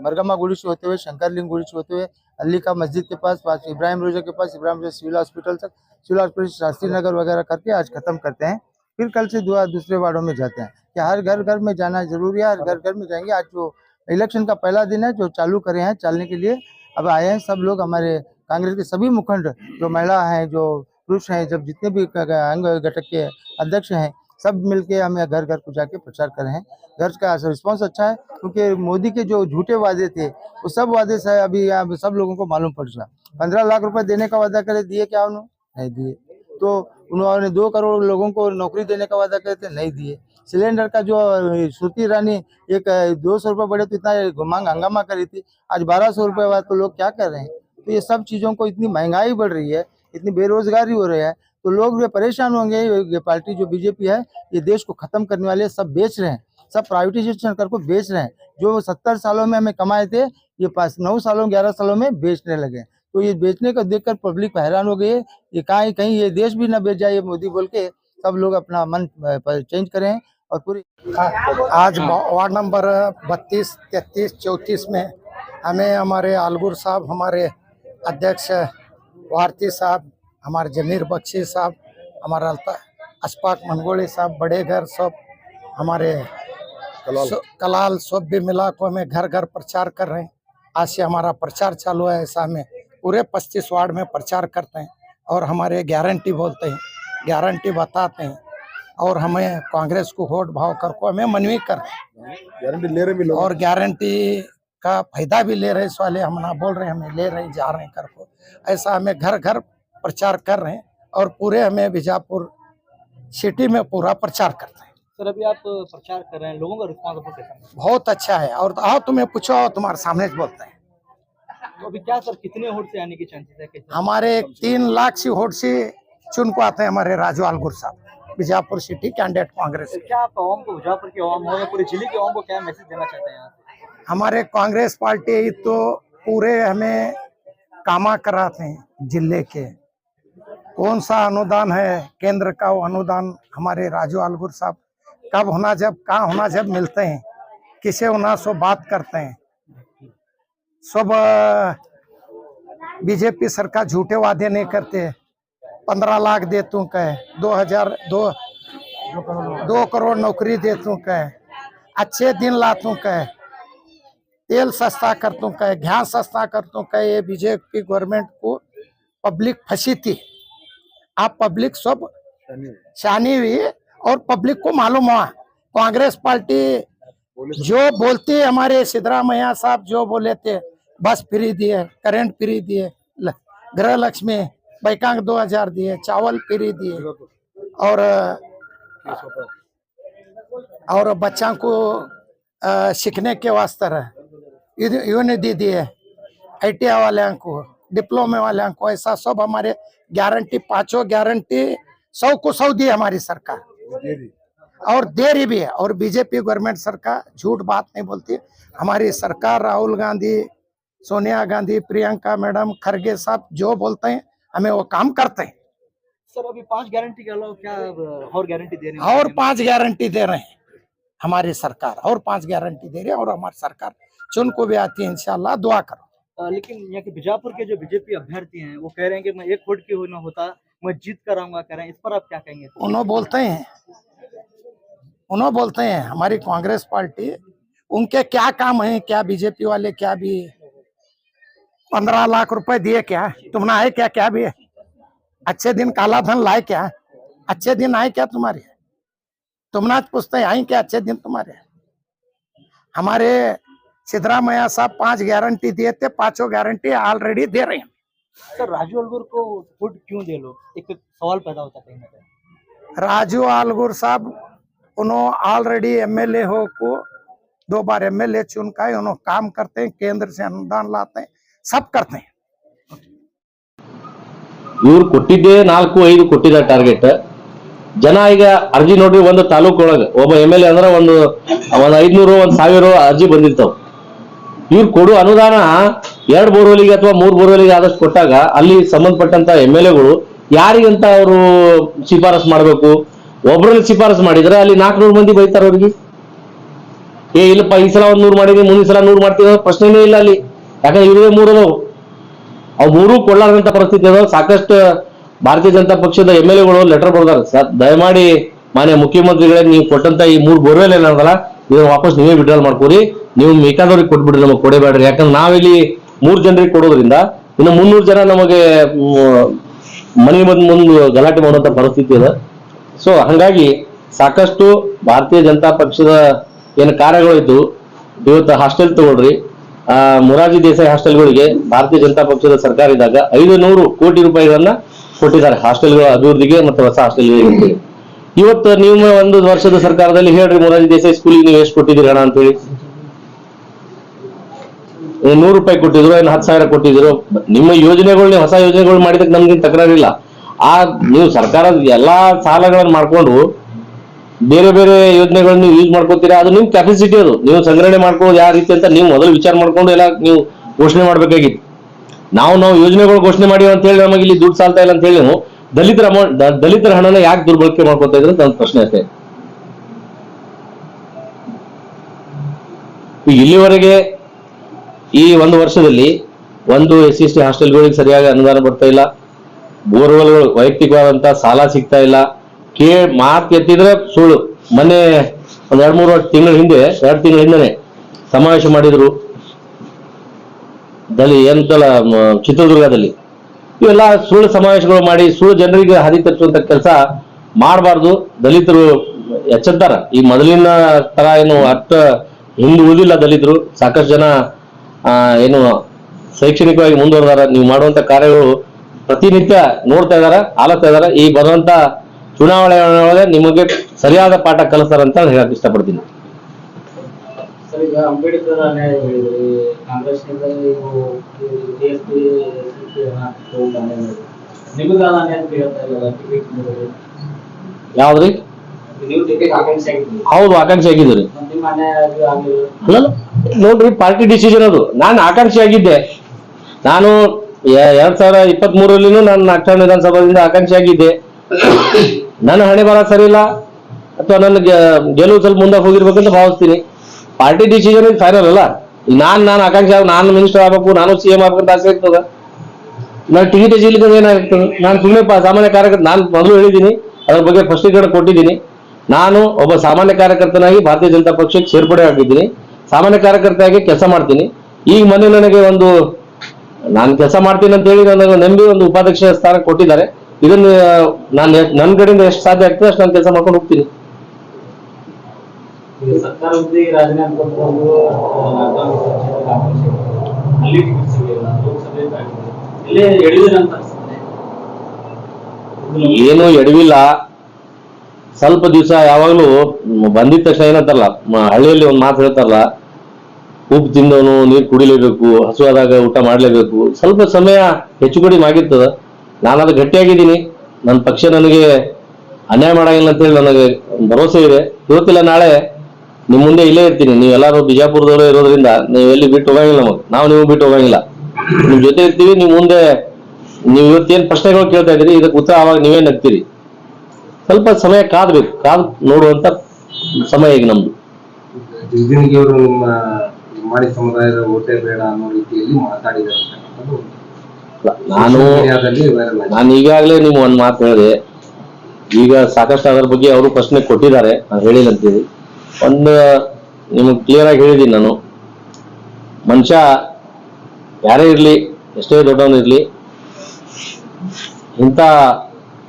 मरगमा गुड़ी से होते हुए, शंकर लिंगुड़ी से होते हुए अली का मस्जिद के पास इब्राहिम रोजा के पास, इब्राहिम रोजा सिविल हॉस्पिटल तक, सिविल हॉस्पिटल शास्त्री नगर वगैरह करके आज खत्म करते हैं। फिर कल से दूसरे वार्डों में जाते हैं कि हर घर में जाना जरूरी है, हर घर में जाएंगे। आज जो इलेक्शन का पहला दिन है जो चालू करे हैं चलने के लिए अब आए हैं सब लोग, हमारे कांग्रेस के सभी मुखंड जो महिला हैं, जो पुरुष हैं, जब जितने भी अंग घटक के अध्यक्ष हैं सब मिलके हमें घर घर को जाके प्रचार कर रहे हैं। घर का रिस्पांस अच्छा है क्योंकि मोदी के जो झूठे वादे थे वो सब वादे से अभी यहाँ सब लोगों को मालूम पड़ गया। 15 लाख रुपए देने का वादा करे, दिए क्या उन्होंने? नहीं दिए। तो उन्होंने 2 करोड़ लोगों को नौकरी देने का वादा करे थे, नहीं दिए। सिलेंडर का जो श्रुति रानी एक 200 रुपये बढ़े तो इतना मांग हंगामा करी थी, आज 1200 रुपये बाद तो लोग क्या कर रहे हैं। तो ये सब चीज़ों को इतनी महंगाई बढ़ रही है, इतनी बेरोजगारी हो रही है तो लोग भी परेशान होंगे। ये पार्टी जो बीजेपी है ये देश को खत्म करने वाले सब बेच रहे हैं, सब प्राइवेटाइजेशन करके बेच रहे हैं। जो 70 सालों में हमें कमाए थे ये 9 सालों 11 सालों में बेचने लगे। तो ये बेचने को देखकर पब्लिक हैरान हो गई है। ये कहीं ये देश भी न बेच जाए ये मोदी बोल के सब लोग अपना मन चेंज करें और पूरी आज वार्ड नंबर 32, 33, 34 में हमें हमारे अलगुर साहब, हमारे अध्यक्ष भारती साहब, हमारे जमीर बख्शी साहब, हमारा अशफाक मंगोली साहब, बड़े घर सब हमारे कलाल सब भी मिला को हमें घर घर प्रचार कर रहे हैं। आज से हमारा प्रचार चालू है। ऐसा हमें पूरे 35 वार्ड में प्रचार करते हैं और हमारे गारंटी बोलते हैं, गारंटी बताते हैं और हमें कांग्रेस को वोट भाव कर को हमें मनवी करते हैं। गारंटी ले रहे भी लोग और गारंटी का फायदा भी ले रहे इस वाले हम ना बोल रहे हैं, हमें ले रहे जा रहे हैं कर को। ऐसा हमें घर घर प्रचार कर रहे हैं और पूरे हमें बीजापुर सिटी में पूरा प्रचार करते हैं। सर अभी आप प्रचार कर रहे हैं, लोगों का रिस्पांस आपको कैसा है? बहुत अच्छा है और आओ तुम्हें पूछो, तुम्हारे सामने बोलते हैं। तो अभी क्या सर कितने वोट से आने की चांसेस है? कैसे? हमारे 3 लाख से वोट से चुन को आते हैं हमारे राजू अलगुर साहब, बीजापुर सिटी कैंडिडेट कांग्रेस। क्या आप आवाम को, बीजापुर की आवाम हो या पूरे जिले की आवाम को क्या मैसेज देना चाहते हैं यहाँ से? हमारे कांग्रेस पार्टी तो पूरे हमें कामा कराते हैं जिले के। कौन सा अनुदान है केंद्र का, वो अनुदान हमारे राजू अलगुर साहब कब होना, जब कहाँ होना, जब मिलते हैं किसे होना सो बात करते हैं। सब बीजेपी सरकार झूठे वादे नहीं करते। 15 लाख दे तू कहे, 2 करोड़ नौकरी दे तू कहे, अच्छे दिन ला तू कहे, तेल सस्ता कर तू कहे, गैस सस्ता कर तू कहे। ये बीजेपी गवर्नमेंट को पब्लिक फंसी थी। आप पब्लिक सब शानी हुई और पब्लिक को मालूम हुआ कांग्रेस पार्टी जो बोलती है, हमारे सिद्धरामैया साहब जो बोले थे बस फ्री दिए, करंट फ्री दिए, गृह लक्ष्मी बैकांग 2000 दिए, चावल फ्री दिए और बच्चों को सीखने के वास्ते यूनिटी दिए, ITI वाले को, डिप्लोमा वाले को, ऐसा सब हमारे गारंटी, 5 गारंटी 100 को 100 दी हमारी सरकार और दे रही भी है। और बीजेपी गवर्नमेंट सरकार झूठ बात नहीं बोलती। हमारी सरकार राहुल गांधी, सोनिया गांधी, प्रियंका मैडम, खरगे साहब जो बोलते हैं हमें वो काम करते हैं। सर अभी 5 गारंटी के अलावा क्या और गारंटी दे रही है? और 5 गारंटी दे रहे हैं हमारी सरकार, और 5 गारंटी दे रही है। और हमारी सरकार चुन को भी आती है, इंशाल्लाह दुआ करो। लेकिन यहाँ के बीजापुर के जो बीजेपी अभ्यर्थी हैं वो कह रहे हैं कि मैं 1 वोट की होना होता मैं जीत कर आऊंगा, कह रहे हैं, इस पर आप क्या कहेंगे? उन्होंने बोलते हैं हमारी कांग्रेस पार्टी, उनके क्या काम है, क्या बीजेपी वाले क्या भी 15 लाख रुपए दिए क्या तुमने आए क्या भी है? अच्छे दिन काला धन लाए क्या? अच्छे दिन आए क्या तुम्हारे? तुमने आज पूछते आई क्या अच्छे दिन तुम्हारे? हमारे सिद्धरामैया साहब 5 गारंटी दिए थे, 5 गारंटी ऑलरेडी दे रहे हैं। सर राजू अलगूर को वोट क्यों दे लो, एक सवाल पैदा होता है। राजू अलगूर साहब उन्होंने ऑलरेडी MLA हो को 2 बार MLA चुन का, उन्होंने काम करते हैं, केंद्र से अनुदान लाते हैं, सब करते हैं। ಇವ್ರು ಕೊಟ್ಟಿದ್ದೇ 4-5 ಕೊಟ್ಟಿದ್ದಾರೆ ಟಾರ್ಗೆಟ್. ಜನ ಈಗ ಅರ್ಜಿ ನೋಡ್ರಿ, ಒಂದು ತಾಲೂಕೊಳಗೆ ಒಬ್ಬ MLA ಅಂದ್ರೆ ಒಂದು 500 1000 ಅರ್ಜಿ ಬಂದಿರ್ತಾವ. ಇವ್ರು ಕೊಡು ಅನುದಾನ 2 ಬೋರ್ವೆಲ್ಗೆ ಅಥವಾ 3 ಬೋರ್ವೆಲ್ಗೆ ಆದಷ್ಟು ಕೊಟ್ಟಾಗ ಅಲ್ಲಿ ಸಂಬಂಧಪಟ್ಟಂತ MLAಗಳು ಯಾರಿಗಂತ ಅವರು ಶಿಫಾರಸ್ ಮಾಡಬೇಕು? ಒಬ್ಬರಲ್ಲಿ ಶಿಫಾರಸ್ ಮಾಡಿದ್ರೆ ಅಲ್ಲಿ 400 ಮಂದಿ ಬೈತಾರ ಅವ್ರಿಗೆ. ಇಲ್ಲಪ್ಪ ಈ ಸಲ 100 ಮಾಡಿದೀನಿ, ಮುಂದಿನ ಸಲ 100 ಮಾಡ್ತೀವಿ ಪ್ರಶ್ನೆನೇ ಇಲ್ಲ ಅಲ್ಲಿ. ಯಾಕಂದ್ರೆ ಇವರೇ 3 ಅದಾವು, ಅವು 3 ಕೊಳ್ಳಾರಂತ ಪರಿಸ್ಥಿತಿ ಅದಾವ. ಸಾಕಷ್ಟು ಭಾರತೀಯ ಜನತಾ ಪಕ್ಷದ MLAಗಳು ಲೆಟರ್ ಬರ್ದಾರ, ಸರ್ ದಯಮಾಡಿ ಮಾನ್ಯ ಮುಖ್ಯಮಂತ್ರಿಗಳೇ ನೀವು ಕೊಟ್ಟಂತ ಈ 3 ಬೋರ್ವೆಲ್ ಏನಂದಲ್ಲ ಇದನ್ನ ವಾಪಸ್ ನೀವೇ ವಿಡ್ರಾಲ್ ಮಾಡ್ಕೋರಿ, ನೀವು ಬೇಕಾದವ್ರಿಗೆ ಕೊಟ್ಬಿಡ್ರಿ, ನಮಗೆ ಕೊಡಬೇಡ್ರಿ. ಯಾಕಂದ್ರೆ ನಾವಿಲ್ಲಿ 3 ಜನರಿಗೆ ಕೊಡೋದ್ರಿಂದ ಇನ್ನು 300 ಜನ ನಮಗೆ ಮನೆ ಮುಂದೆ ಗಲಾಟೆ ಮಾಡುವಂತ ಪರಿಸ್ಥಿತಿ ಇದೆ. ಸೊ ಹಂಗಾಗಿ ಸಾಕಷ್ಟು ಭಾರತೀಯ ಜನತಾ ಪಕ್ಷದ ಏನು ಕಾರ್ಯಗಳು ಇದ್ದು, ಇವತ್ತು ಹಾಸ್ಟೆಲ್ ತಗೊಳ್ರಿ, ಮೊರಾರ್ಜಿ ದೇಸಾಯಿ ಹಾಸ್ಟೆಲ್ಗಳಿಗೆ ಭಾರತೀಯ ಜನತಾ ಪಕ್ಷದ ಸರ್ಕಾರ ಇದ್ದಾಗ 500 ಕೋಟಿ ರೂಪಾಯಿಗಳನ್ನ ಕೊಟ್ಟಿದ್ದಾರೆ ಹಾಸ್ಟೆಲ್ಗಳ ಅಭಿವೃದ್ಧಿಗೆ ಮತ್ತು ಹೊಸ ಹಾಸ್ಟೆಲ್ಗಳಿಗೆ. ಇವತ್ತು ನಿಮ್ಮ 1 ವರ್ಷದ ಸರ್ಕಾರದಲ್ಲಿ ಹೇಳ್ರಿ, ಮೊರಾರ್ಜಿ ದೇಸಾಯಿ ಸ್ಕೂಲಿಗೆ ನೀವು ಎಷ್ಟು ಕೊಟ್ಟಿದ್ದೀರಿ ಹಣ ಅಂತ ಹೇಳಿ? 100 ರೂಪಾಯಿ ಕೊಟ್ಟಿದ್ರು, ಏನು 10,000 ಕೊಟ್ಟಿದ್ರು? ನಿಮ್ಮ ಯೋಜನೆಗಳು, ನೀವು ಹೊಸ ಯೋಜನೆಗಳು ಮಾಡಿದಕ್ಕೆ ನಮ್ಗೇನು ತಕರಾರಿಲ್ಲ. ನೀವು ಸರ್ಕಾರದ ಎಲ್ಲಾ ಸಾಲಗಳನ್ನು ಮಾಡ್ಕೊಂಡು ಬೇರೆ ಬೇರೆ ಯೋಜನೆಗಳನ್ನ ಯೂಸ್ ಮಾಡ್ಕೋತೀರಾ, ಅದು ನಿಮ್ ಕೆಪಾಸಿಟಿ, ಅದು ನೀವು ಸಂಗ್ರಹಣೆ ಮಾಡ್ಕೊಳ್ಳೋದು ಯಾವ ರೀತಿ ಅಂತ ನೀವು ಮೊದಲು ವಿಚಾರ ಮಾಡ್ಕೊಂಡು ಎಲ್ಲ ನೀವು ಘೋಷಣೆ ಮಾಡ್ಬೇಕಾಗಿತ್ತು. ನಾವು ಯೋಜನೆಗಳು ಘೋಷಣೆ ಮಾಡಿ ಅಂತ ಹೇಳಿ ನಮಗೆ ಇಲ್ಲಿ ದುಡ್ಡು ಸಾಲ್ತಾ ಇಲ್ಲ ಅಂತ ಹೇಳಿ ನಾವು ದಲಿತರ ಹಣನ ಯಾಕೆ ದುರ್ಬಳಕೆ ಮಾಡ್ಕೊತಾ ಇದ್ರೆ ನನ್ನ ಪ್ರಶ್ನೆ ಅಷ್ಟೇ. ಇಲ್ಲಿವರೆಗೆ ಈ 1 ವರ್ಷದಲ್ಲಿ ಒಂದು SC/ST ಹಾಸ್ಟೆಲ್ಗಳಿಗೆ ಸರಿಯಾಗಿ ಅನುದಾನ ಬರ್ತಾ ಇಲ್ಲ, ಬೋರ್ವೆಲ್ಗಳು ವೈಯಕ್ತಿಕವಾದಂತ ಸಾಲ ಸಿಗ್ತಾ ಇಲ್ಲ. ಮಾತು ಎತ್ತಿದ್ರೆ ಸುಳ್ಳು. ಮೊನ್ನೆ 2 ತಿಂಗಳ ಹಿಂದೆನೆ ಸಮಾವೇಶ ಮಾಡಿದ್ರು ಚಿತ್ರದುರ್ಗದಲ್ಲಿ. ಇವೆಲ್ಲ ಸುಳ್ಳು ಸಮಾವೇಶಗಳು ಮಾಡಿ ಸುಳ್ಳು ಜನರಿಗೆ ಹಾದಿ ತರಿಸುವಂತ ಕೆಲಸ ಮಾಡಬಾರ್ದು. ದಲಿತರು ಎಚ್ಚೆತ್ತಾರ. ಈ ಮೊದಲಿನ ತರ ಏನು ಅಷ್ಟ ಹಿಂದೆ ಉಳಿದಿಲ್ಲ ದಲಿತರು. ಸಾಕಷ್ಟು ಜನ ಏನು ಶೈಕ್ಷಣಿಕವಾಗಿ ಮುಂದುವರೆದಾರ. ನೀವು ಮಾಡುವಂತ ಕಾರ್ಯಗಳು ಪ್ರತಿನಿತ್ಯ ನೋಡ್ತಾ ಇದಾರ, ಆಲೋಗ್ತಾ ಇದಾರ. ಈ ಬರುವಂತ ಚುನಾವಣೆ ಒಳಗೆ ನಿಮಗೆ ಸರಿಯಾದ ಪಾಠ ಕಲಿಸ್ತಾರ ಅಂತ ಹೇಳಕ್ ಇಷ್ಟಪಡ್ತೀನಿ. ಸರ್, ಈಗ ಅಂಬೇಡ್ಕರ್ ಅನ್ಯಾಯ ಹೇಳಿದ್ರಿ, ಕಾಂಗ್ರೆಸ್ನಿಂದ ನಿಮಗ ಅನ್ಯಾಯ ಹೇಳ್ತಾ ಇಲ್ಲ, ಯಾವ್ದ್ರಿ? ನೀವು ಟಿಕೆಟ್ ಆಕಾಂಕ್ಷಿ ಆಗಿದ್ರಿ. ಹೌದು, ಆಕಾಂಕ್ಷಿ ಆಗಿದ್ರಿ. ನಿಮ್ಮ ಅನ್ಯಾಯ ಆಗಿಲ್ಲ ನೋಡ್ರಿ, ಪಾರ್ಟಿ ಡಿಸಿಷನ್ ಅದು. ನಾನು ಆಕಾಂಕ್ಷಿ ಆಗಿದ್ದೆ. ನಾನು 2023 ನಾನು ನಾಗಠಾಣ ವಿಧಾನಸಭಾದಿಂದ ಆಕಾಂಕ್ಷಿ ಆಗಿದ್ದೆ. ನನ್ನ ಹಣೆ ಬರ ಸರಿ ಇಲ್ಲ ಅಥವಾ ನನ್ನ ಗೆಲುವು ಸ್ವಲ್ಪ ಮುಂದೆ ಹೋಗಿರ್ಬೇಕಂತ ಭಾವಿಸ್ತೀನಿ. ಪಾರ್ಟಿ ಡಿಸಿಷನ್ ಇದು ಫೈನಲ್ ಅಲ್ಲ. ನಾನು ಆಕಾಂಕ್ಷಿ ನಾನು ಮಿನಿಸ್ಟರ್ ಆಗ್ಬೇಕು, ನಾನು CM ಆಗ್ಬೇಕಂತ ಆಸೆ ಇರ್ತದ. ನಾನು ಟಿಕೆಟ್ ಸಿಗ್ಲಿಕ್ಕೆ ಏನಾಗ್ತದೆ? ನಾನು ಸುಮ್ಮನೆ ಸಾಮಾನ್ಯ ಕಾರ್ಯಕರ್ತ. ನಾನು ಮೊದಲು ಹೇಳಿದ್ದೀನಿ, ಅದ್ರ ಬಗ್ಗೆ ಸ್ಪಷ್ಟೀಕರಣ ಕೊಟ್ಟಿದ್ದೀನಿ. ನಾನು ಒಬ್ಬ ಸಾಮಾನ್ಯ ಕಾರ್ಯಕರ್ತನಾಗಿ ಭಾರತೀಯ ಜನತಾ ಪಕ್ಷಕ್ಕೆ ಸೇರ್ಪಡೆ ಆಗಿದ್ದೀನಿ. ಸಾಮಾನ್ಯ ಕಾರ್ಯಕರ್ತೆಯಾಗಿ ಕೆಲಸ ಮಾಡ್ತೀನಿ. ಈಗ ಮೊನ್ನೆ ನನಗೆ ಒಂದು ನಾನು ಕೆಲಸ ಮಾಡ್ತೀನಿ ಅಂತ ಹೇಳಿ ನನಗೆ ನಂಬಿ ಒಂದು ಉಪಾಧ್ಯಕ್ಷ ಸ್ಥಾನ ಕೊಟ್ಟಿದ್ದಾರೆ. ಇದನ್ನ ನಾನು ನನ್ನ ಕಡೆಯಿಂದ ಎಷ್ಟು ಸಾಧ್ಯ ಆಗ್ತದೆ ಅಷ್ಟು ನಾನು ಕೆಲಸ ಮಾಡ್ಕೊಂಡು ಹೋಗ್ತೀನಿ. ಈಗ ಸರ್ಕಾರ ಹುದ್ದೆಗೆ ರಾಜೀನಾಮೆ ಕೊಟ್ಕೊಂಡು ಅಲ್ಲಿ ಟಿಕೆಟ್ ಸಿಗಲಿಲ್ಲ, ಲೋಕಸಭೆ ಇಲ್ಲೇ ಎಳೆದಿರಂತ ಅನ್ಸುತ್ತೆ. ಏನು ಎಡವಿಲ್ಲ. ಸ್ವಲ್ಪ ದಿವಸ ಯಾವಾಗಲೂ ಬಂದಿದ ತಕ್ಷಣ ಏನಂತಾರಲ್ಲ, ಹಳ್ಳಿಯಲ್ಲಿ ಒಂದು ಮಾತು ಹೇಳ್ತಾರಲ್ಲ, ಉಪ್ಪು ತಿಂದವನು ನೀರು ಕುಡಿಲೇಬೇಕು, ಹಸುವಾದಾಗ ಊಟ ಮಾಡಲೇಬೇಕು. ಸ್ವಲ್ಪ ಸಮಯ ಹೆಚ್ಚು ಕಡಿಮೆ ಆಗಿರ್ತದ. ನಾನು ಅದು ಗಟ್ಟಿಯಾಗಿದ್ದೀನಿ. ನನ್ನ ಪಕ್ಷ ನನಗೆ ಅನ್ಯಾಯ ಮಾಡಂಗಿಲ್ಲ ಅಂತೇಳಿ ನನಗೆ ಭರವಸೆ ಇದೆ. ಇವತ್ತಿಲ್ಲ ನಾಳೆ ನಿಮ್ಮ ಮುಂದೆ ಇಲ್ಲೇ ಇರ್ತೀನಿ. ನೀವೆಲ್ಲರೂ ಬಿಜಾಪುರದವರು ಇರೋದ್ರಿಂದ ನೀವು ಎಲ್ಲಿ ಬಿಟ್ಟು ಹೋಗಂಗಿಲ್ಲ. ನಾವು ನೀವು ಬಿಟ್ಟು ಹೋಗಂಗಿಲ್ಲ, ನಿಮ್ ಜೊತೆ ಇರ್ತೀವಿ. ನೀವು ಮುಂದೆ ನೀವು ಇವತ್ತೇನು ಪ್ರಶ್ನೆಗಳು ಕೇಳ್ತಾ ಇದ್ದೀರಿ, ಇದಕ್ಕೆ ಉತ್ತರ ಆವಾಗ ನೀವೇ ನಗ್ತೀರಿ. ಸ್ವಲ್ಪ ಸಮಯ ಕಾದ್ಬೇಕು, ಕಾದ್ ನೋಡುವಂತ ಸಮಯ ಈಗ ನಮ್ದು. ಅವರು ನಿಮ್ಮ ಮಾಡಿ ಸಮುದಾಯದ ಓಟೆ ಬೇಡ ಅನ್ನೋ ರೀತಿಯಲ್ಲಿ ಮಾತಾಡಿದ್ದಾರೆ. ನಾನು ಈಗಾಗಲೇ ನೀವು ಒಂದ್ ಮಾತು ಹೇಳಿದೆ. ಈಗ ಸಾಕಷ್ಟು ಅದರ ಬಗ್ಗೆ ಅವರು ಪ್ರಶ್ನೆ ಕೊಟ್ಟಿದ್ದಾರೆ, ನಾನು ಹೇಳಿಲ್ಲ ಅಂತೇಳಿ. ಒಂದು ನಿಮಗೆ ಕ್ಲಿಯರ್ ಆಗಿ ಹೇಳಿದ್ದೀನಿ ನಾನು. ಮನುಷ್ಯ ಯಾರೇ ಇರ್ಲಿ, ಎಷ್ಟೇ ದೊಡ್ಡವನು ಇರ್ಲಿ, ಇಂಥ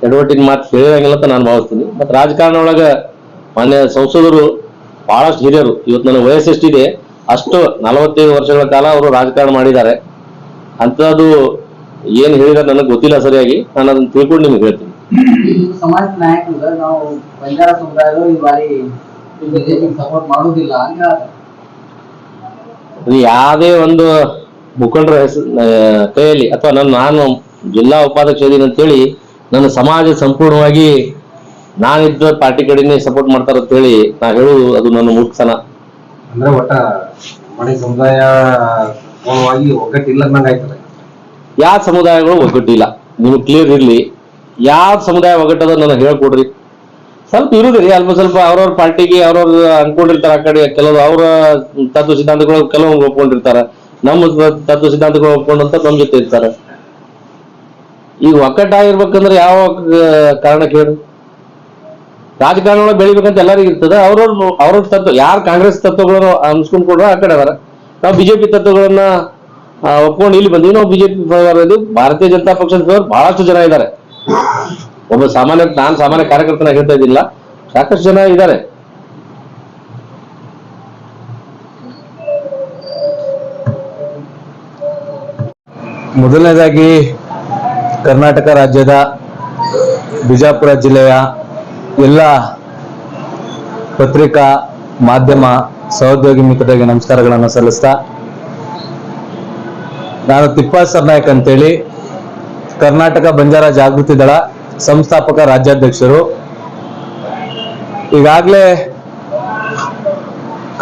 ಎಡವಟ್ಟಿನ ಮಾತು ಹೇಳಿರಂಗಿಲ್ಲ ಅಂತ ನಾನು ಭಾವಿಸ್ತೀನಿ. ಮತ್ತೆ ರಾಜಕಾರಣ ಒಳಗೆ ಮಾನ್ಯ ಸಂಸದರು ಬಹಳಷ್ಟು ಹಿರಿಯರು. ಇವತ್ತು ನನ್ನ ವಯಸ್ಸು ಎಷ್ಟಿದೆ ಅಷ್ಟು 45 ವರ್ಷಗಳ ಕಾಲ ಅವರು ರಾಜಕಾರಣ ಮಾಡಿದ್ದಾರೆ. ಅಂಥದ್ದು ಏನು ಹೇಳಿದ್ರೆ ನನಗೆ ಗೊತ್ತಿಲ್ಲ ಸರಿಯಾಗಿ. ನಾನು ಅದನ್ನ ತಿಳ್ಕೊಂಡು ನಿಮ್ಗೆ ಹೇಳ್ತೀನಿ. ಸಮಾಜ ನಾಯಕರು ನಾವು ಬಂಜಾರ ಸಮುದಾಯದವರು ಈ ಬಾರಿ ಬಿಜೆಪಿಗೆ ಸಪೋರ್ಟ್ ಮಾಡೋದಿಲ್ಲ ಅಂತ ಯಾವುದೇ ಒಂದು ಮುಖಂಡರ ಕೈಯಲ್ಲಿ ಅಥವಾ ನಾನು ಜಿಲ್ಲಾ ಉಪಾಧ್ಯಕ್ಷ ಇದೀನಿ ಅಂತೇಳಿ ನನ್ನ ಸಮಾಜ ಸಂಪೂರ್ಣವಾಗಿ ನಾನಿದ್ದ ಪಾರ್ಟಿ ಕಡೆನೇ ಸಪೋರ್ಟ್ ಮಾಡ್ತಾರ ಅಂತ ಹೇಳಿ ನಾ ಹೇಳುದು ಅದು ನನ್ನ ಮೂರ್ಖತನ. ಅಂದ್ರೆ ಒಟ್ಟ ಮನೆ ಸಮುದಾಯ ಒಗ್ಗಟ್ಟಿಲ್ಲ ಆಯ್ತದೆ. ಯಾವ ಸಮುದಾಯಗಳು ಒಗ್ಗಟ್ಟಿಲ್ಲ ನಿಮ್ಗೆ ಕ್ಲಿಯರ್ ಇರ್ಲಿ. ಯಾವ ಸಮುದಾಯ ಒಗ್ಗಟ್ಟದ ನನಗೆ ಹೇಳ್ಕೊಡ್ರಿ. ಸ್ವಲ್ಪ ಇರುದ್ರಿ, ಅಲ್ಪ ಸ್ವಲ್ಪ ಅವ್ರವ್ರ ಪಾರ್ಟಿಗೆ ಅವ್ರವ್ರ ಅನ್ಕೊಂಡಿರ್ತಾರ. ಆ ಕಡೆ ಕೆಲವು ಅವರ ತತ್ವ ಸಿದ್ಧಾಂತಗಳು ಕೆಲವು ಒಪ್ಕೊಂಡಿರ್ತಾರ, ನಮ್ಮ ತತ್ವ ಸಿದ್ಧಾಂತಗಳು ಒಪ್ಕೊಂಡಂತ ನಮ್ಮ ಜೊತೆ ಇರ್ತಾರೆ. ಈಗ ಒಕ್ಕಟ್ಟಾಗಿರ್ಬೇಕಂದ್ರೆ ಯಾವ ಕಾರಣ ಕೇಳಿ? ರಾಜಕಾರಣ ಬೆಳಿಬೇಕಂತ ಎಲ್ಲರಿಗೂ ಇರ್ತದೆ. ಅವ್ರವ್ರ ತತ್ವ, ಯಾರು ಕಾಂಗ್ರೆಸ್ ತತ್ವಗಳನ್ನು ಅನ್ಸ್ಕೊಂಡ್ಕೊಂಡ್ರು ಆ ಕಡೆ ಅವರ. ನಾವು ಬಿಜೆಪಿ ತತ್ವಗಳನ್ನ ಒಪ್ಕೊಂಡು ಇಲ್ಲಿ ಬಂದೀವಿ. ನಾವು ಬಿಜೆಪಿ ಭಾರತೀಯ ಜನತಾ ಪಕ್ಷದ ಬಹಳಷ್ಟು ಜನ ಇದ್ದಾರೆ. ಒಬ್ಬ ನಾನು ಸಾಮಾನ್ಯ ಕಾರ್ಯಕರ್ತನಾಗಿ ಹೇಳ್ತಾ ಇದ್ದಿಲ್ಲ, ಸಾಕಷ್ಟು ಜನ ಇದ್ದಾರೆ. ಮೊದಲನೇದಾಗಿ ಕರ್ನಾಟಕ ರಾಜ್ಯದ ಬಿಜಾಪುರ ಜಿಲ್ಲೆಯ ಎಲ್ಲ ಪತ್ರಿಕಾ ಮಾಧ್ಯಮ ಸಹೋದ್ಯೋಗಿ ಮಿತ್ರರಿಗೆ ನಮಸ್ಕಾರಗಳನ್ನು ಸಲ್ಲಿಸ್ತಾ, ನಾನು ತಿಪ್ಪ ಸರ್ನಾಯಕ್ ಅಂತೇಳಿ ಕರ್ನಾಟಕ ಬಂಜಾರ ಜಾಗೃತಿ ದಳ ಸಂಸ್ಥಾಪಕ ರಾಜ್ಯಾಧ್ಯಕ್ಷರು. ಈಗಾಗಲೇ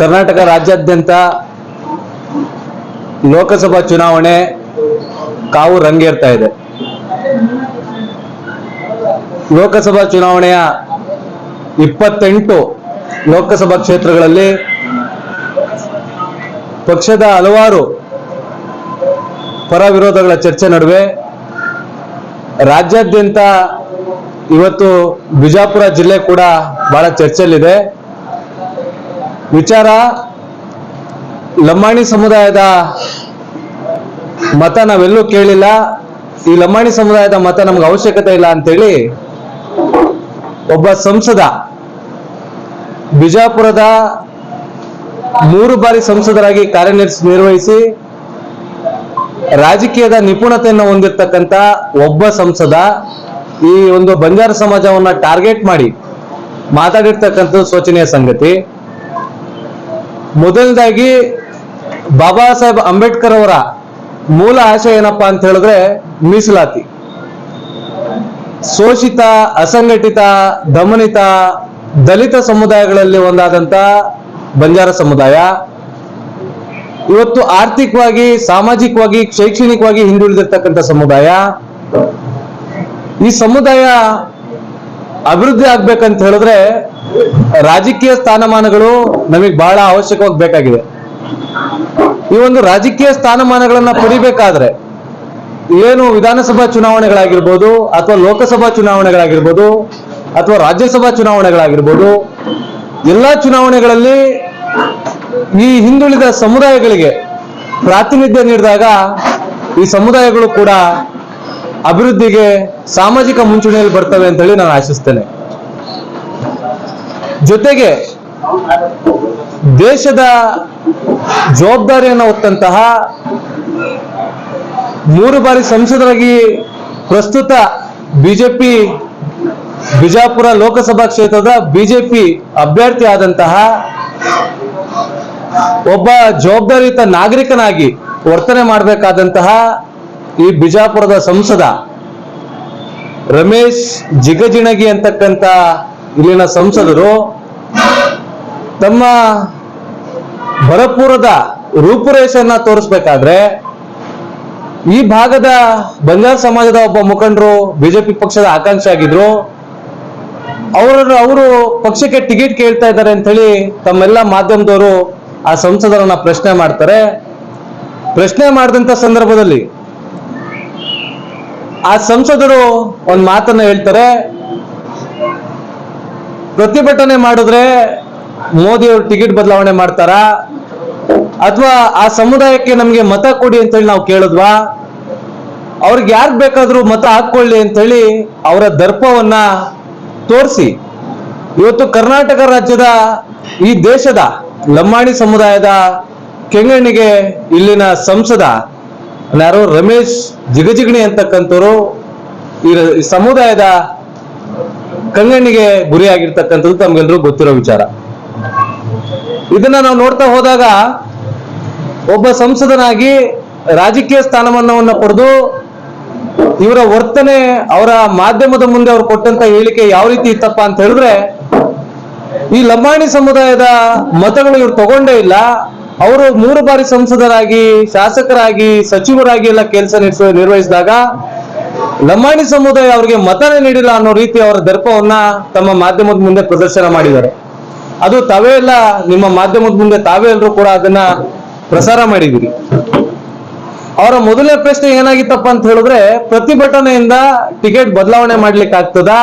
ಕರ್ನಾಟಕ ರಾಜ್ಯಾದ್ಯಂತ ಲೋಕಸಭಾ ಚುನಾವಣೆ ಕಾವು ರಂಗೇರ್ತಾ ಇದೆ. ಲೋಕಸಭಾ ಚುನಾವಣೆಯ 28 ಲೋಕಸಭಾ ಕ್ಷೇತ್ರಗಳಲ್ಲಿ ಪಕ್ಷದ ಹಲವಾರು ಪರ ವಿರೋಧಗಳ ಚರ್ಚೆ ನಡುವೆ ರಾಜ್ಯಾದ್ಯಂತ ಇವತ್ತು ಬಿಜಾಪುರ ಜಿಲ್ಲೆ ಕೂಡ ಬಹಳ ಚರ್ಚೆಯಲ್ಲಿದೆ. ವಿಚಾರ ಲಂಬಾಣಿ ಸಮುದಾಯದ ಮತ ನಾವೆಲ್ಲೂ ಕೇಳಿಲ್ಲ, ಈ ಲಂಬಾಣಿ ಸಮುದಾಯದ ಮತ ನಮ್ಗೆ ಅವಶ್ಯಕತೆ ಇಲ್ಲ ಅಂತೇಳಿ ಒಬ್ಬ ಸಂಸದ, ಬಿಜಾಪುರದ 3 ಬಾರಿ ಸಂಸದರಾಗಿ ಕಾರ್ಯನಿರ್ವಹಿಸಿ ರಾಜಕೀಯದ ನಿಪುಣತೆಯನ್ನು ಹೊಂದಿರತಕ್ಕಂತ ಒಬ್ಬ ಸಂಸದ ಈ ಒಂದು ಬಂಜಾರ ಸಮಾಜವನ್ನ ಟಾರ್ಗೆಟ್ ಮಾಡಿ ಮಾತಾಡಿರ್ತಕ್ಕಂಥ ಶೋಚನೀಯ ಸಂಗತಿ. ಮೊದಲನೇದಾಗಿ ಬಾಬಾ ಸಾಹೇಬ್ ಅಂಬೇಡ್ಕರ್ ಅವರ ಮೂಲ ಆಶಯ ಏನಪ್ಪಾ ಅಂತ ಹೇಳಿದ್ರೆ ಮೀಸಲಾತಿ. ಶೋಷಿತ, ಅಸಂಘಟಿತ, ದಮನಿತ, ದಲಿತ ಸಮುದಾಯಗಳಲ್ಲಿ ಒಂದಾದಂತ ಬಂಜಾರ ಸಮುದಾಯ ಇವತ್ತು ಆರ್ಥಿಕವಾಗಿ, ಸಾಮಾಜಿಕವಾಗಿ, ಶೈಕ್ಷಣಿಕವಾಗಿ ಹಿಂದುಳಿದಿರ್ತಕ್ಕಂಥ ಸಮುದಾಯ. ಈ ಸಮುದಾಯ ಅಭಿವೃದ್ಧಿ ಆಗ್ಬೇಕಂತ ಹೇಳಿದ್ರೆ ರಾಜಕೀಯ ಸ್ಥಾನಮಾನಗಳು ನಮಗೆ ಬಹಳ ಅವಶ್ಯಕವಾಗಿ ಬೇಕಾಗಿದೆ. ಈ ಒಂದು ರಾಜಕೀಯ ಸ್ಥಾನಮಾನಗಳನ್ನ ಪಡಿಬೇಕಾದ್ರೆ ಏನು ವಿಧಾನಸಭಾ ಚುನಾವಣೆಗಳಾಗಿರ್ಬೋದು ಅಥವಾ ಲೋಕಸಭಾ ಚುನಾವಣೆಗಳಾಗಿರ್ಬೋದು ಅಥವಾ ರಾಜ್ಯಸಭಾ ಚುನಾವಣೆಗಳಾಗಿರ್ಬೋದು, ಎಲ್ಲಾ ಚುನಾವಣೆಗಳಲ್ಲಿ ಈ ಹಿಂದುಳಿದ ಸಮುದಾಯಗಳಿಗೆ ಪ್ರಾತಿನಿಧ್ಯ ನೀಡಿದಾಗ ಈ ಸಮುದಾಯಗಳು ಕೂಡ ಅಭಿವೃದ್ಧಿಗೆ ಸಾಮಾಜಿಕ ಮುಂಚೂಣಿಯಲ್ಲಿ ಬರ್ತವೆ ಅಂತ ಹೇಳಿ ನಾನು ಆಶಿಸ್ತೇನೆ. ಜೊತೆಗೆ ದೇಶದ ಜವಾಬ್ದಾರಿಯನ್ನು ಹೊತ್ತಂತಹ 3 ಬಾರಿ ಸಂಸದರಾಗಿ ಪ್ರಸ್ತುತ ಬಿಜೆಪಿ ಬಿಜಾಪುರ ಲೋಕಸಭಾ ಕ್ಷೇತ್ರದ ಬಿಜೆಪಿ ಅಭ್ಯರ್ಥಿ ಆದಂತಹ ಒಬ್ಬ ಜವಾಬ್ದಾರಿಯುತ ನಾಗರಿಕನಾಗಿ ವರ್ತನೆ ಮಾಡಬೇಕಾದಂತಹ ಈ ಬಿಜಾಪುರದ ಸಂಸದ ರಮೇಶ್ ಜಿಗಜಿಣಗಿ ಅಂತಕ್ಕಂಥ ಇಲ್ಲಿನ ಸಂಸದರು ತಮ್ಮ ಭರಪೂರದ ರೂಪುರೇಷೆಯನ್ನ ತೋರಿಸ್ಬೇಕಾದ್ರೆ ಈ ಭಾಗದ ಬಂಜಾರ ಸಮಾಜದ ಒಬ್ಬ ಮುಖಂಡರು ಬಿಜೆಪಿ ಪಕ್ಷದ ಆಕಾಂಕ್ಷಿ ಆಗಿದ್ರು. ಅವರು ಪಕ್ಷಕ್ಕೆ ಟಿಕೆಟ್ ಕೇಳ್ತಾ ಇದ್ದಾರೆ ಅಂತ ಹೇಳಿ ತಮ್ಮೆಲ್ಲ ಮಾಧ್ಯಮದವರು ಆ ಸಂಸದರನ್ನ ಪ್ರಶ್ನೆ ಮಾಡ್ತಾರೆ. ಪ್ರಶ್ನೆ ಮಾಡಿದಂತ ಸಂದರ್ಭದಲ್ಲಿ ಆ ಸಂಸದರು ಒಂದು ಮಾತನ್ನ ಹೇಳ್ತಾರೆ, ಪ್ರತಿಭಟನೆ ಮಾಡಿದ್ರೆ ಮೋದಿ ಅವರು ಟಿಕೆಟ್ ಬದಲಾವಣೆ ಮಾಡ್ತಾರಾ ಅಥವಾ ಆ ಸಮುದಾಯಕ್ಕೆ ನಮಗೆ ಮತ ಕೊಡಿ ಅಂತೇಳಿ ನಾವು ಕೇಳಿದ್ವಾ, ಅವ್ರಿಗೆ ಯಾರು ಬೇಕಾದ್ರೂ ಮತ ಹಾಕೊಳ್ಳಿ ಅಂತೇಳಿ ಅವರ ದರ್ಪವನ್ನ ತೋರಿಸಿ ಇವತ್ತು ಕರ್ನಾಟಕ ರಾಜ್ಯದ ಈ ದೇಶದ ಲಂಬಾಣಿ ಸಮುದಾಯದ ಕೆಂಗಣ್ಣಿಗೆ ಇಲ್ಲಿನ ಸಂಸದ ಯಾರು ರಮೇಶ್ ಜಿಗಜಿಗಣಿ ಅಂತಕ್ಕಂಥವ್ರು ಈ ಸಮುದಾಯದ ಕಂಗಣ್ಣಿಗೆ ಗುರಿಯಾಗಿರ್ತಕ್ಕಂಥದ್ದು ತಮ್ಗೆಲ್ರೂ ಗೊತ್ತಿರೋ ವಿಚಾರ. ಇದನ್ನ ನಾವು ನೋಡ್ತಾ ಹೋದಾಗ ಒಬ್ಬ ಸಂಸದನಾಗಿ ರಾಜಕೀಯ ಸ್ಥಾನಮಾನವನ್ನು ಪಡೆದು ಇವರ ವರ್ತನೆ, ಅವರ ಮಾಧ್ಯಮದ ಮುಂದೆ ಅವ್ರು ಕೊಟ್ಟಂತ ಹೇಳಿಕೆ ಯಾವ ರೀತಿ ಇತ್ತಪ್ಪ ಅಂತ ಹೇಳಿದ್ರೆ, ಈ ಲಂಬಾಣಿ ಸಮುದಾಯದ ಮತಗಳು ಇವ್ರು ತಗೊಂಡೇ ಇಲ್ಲ. ಅವರು 3 ಬಾರಿ ಸಂಸದರಾಗಿ, ಶಾಸಕರಾಗಿ, ಸಚಿವರಾಗಿ ಎಲ್ಲ ಕೆಲಸ ನಿರ್ವಹಿಸಿದಾಗ ಲಂಬಾಣಿ ಸಮುದಾಯ ಅವರಿಗೆ ಮತನೇ ನೀಡಿಲ್ಲ ಅನ್ನೋ ರೀತಿ ಅವರ ದರ್ಪವನ್ನ ತಮ್ಮ ಮಾಧ್ಯಮದ ಮುಂದೆ ಪ್ರದರ್ಶನ ಮಾಡಿದ್ದಾರೆ. ಅದು ತಾವೇ ಎಲ್ಲ ನಿಮ್ಮ ಮಾಧ್ಯಮದ ಮುಂದೆ ತಾವೇ ಎಲ್ಲರೂ ಕೂಡ ಅದನ್ನ ಪ್ರಸಾರ ಮಾಡಿದ್ದೀರಿ. ಅವರ ಮೊದಲನೇ ಪ್ರಶ್ನೆ ಏನಾಗಿತ್ತಪ್ಪ ಅಂತ ಹೇಳಿದ್ರೆ, ಪ್ರತಿಭಟನೆಯಿಂದ ಟಿಕೆಟ್ ಬದಲಾವಣೆ ಮಾಡ್ಲಿಕ್ಕೆ ಆಗ್ತದಾ